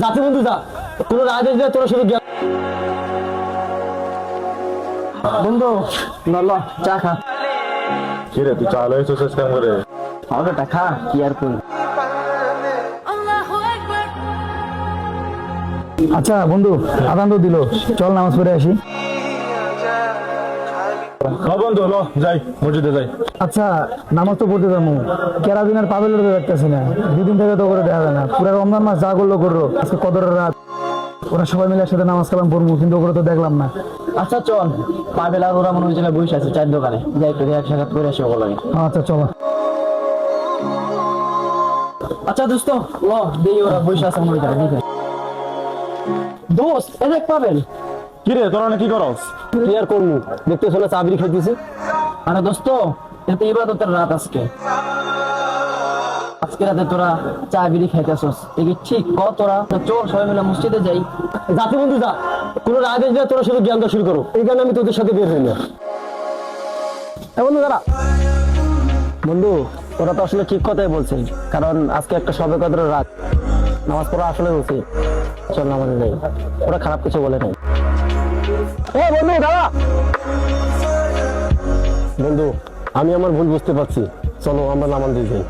যাতে বন্ধু যা, কোনো রাজ আসবে তোরা শুধু বন্ধু নল চা খা। কি রে তুই চাল হয়েছিস কেমন করে? আমাকে খা কি আর করি। আচ্ছা বন্ধু আদান তো দিল, চল নামাজ পড়ে আসি। বন্ধু লো যাই, মসজিদে যাই। আচ্ছা নামাজ তো পড়তে যাবো, কেরাদিন আর পাবেল দেখতেছি না, দুদিন থেকে তো করে দেখা যায় না। পুরো রমজান মাস যা করলো করলো, আজকে কদরের রাত, ওরা সবাই মিলে একসাথে নামাজ কালাম পড়বো, কিন্তু ওগুলো তো দেখলাম না। আচ্ছা চল, পাবেল আর ওরা মনে হচ্ছে বসে আছে চায়ের দোকানে, যাই একটু এক সাক্ষাৎ করে আসি ওগুলো। আচ্ছা চলো। আচ্ছা দোস্ত ল দেখি ওরা বসে আছে মনে হয়, দেখে দোস্ত এ দেখ পাবেল। কি রে তোরা কি করস? কি আর করবো, দেখতে শোনা চা বিড়ি খাইতেছি। মানে দোস্ত এতে ইবাদতের রাত আজকে, আজকে রাতে তোরা চা বিড়ি খাইতেছস, এ ঠিক ক তোরা? চল সবাই মিলে মসজিদে যাই। যাতে বন্ধু যা, কোনো রাগ আসবে তোরা শুধু জ্ঞান দেওয়া শুরু করো, এই কারণে আমি তোদের সাথে বের হই না। বন্ধু দাঁড়া। বন্ধু তোরা তো আসলে ঠিক কথাই বলছিস, কারণ আজকে একটা সবে কদরের রাত, নামাজ পড়া আসলে উচিত। চল নামাজ যাই, ওরা খারাপ কিছু বলে নাই। বন্ধু দাঁড়া। বন্ধু আমি আমার ভুল বুঝতে পারছি, চলো আমরা নামান দিয়ে যাই।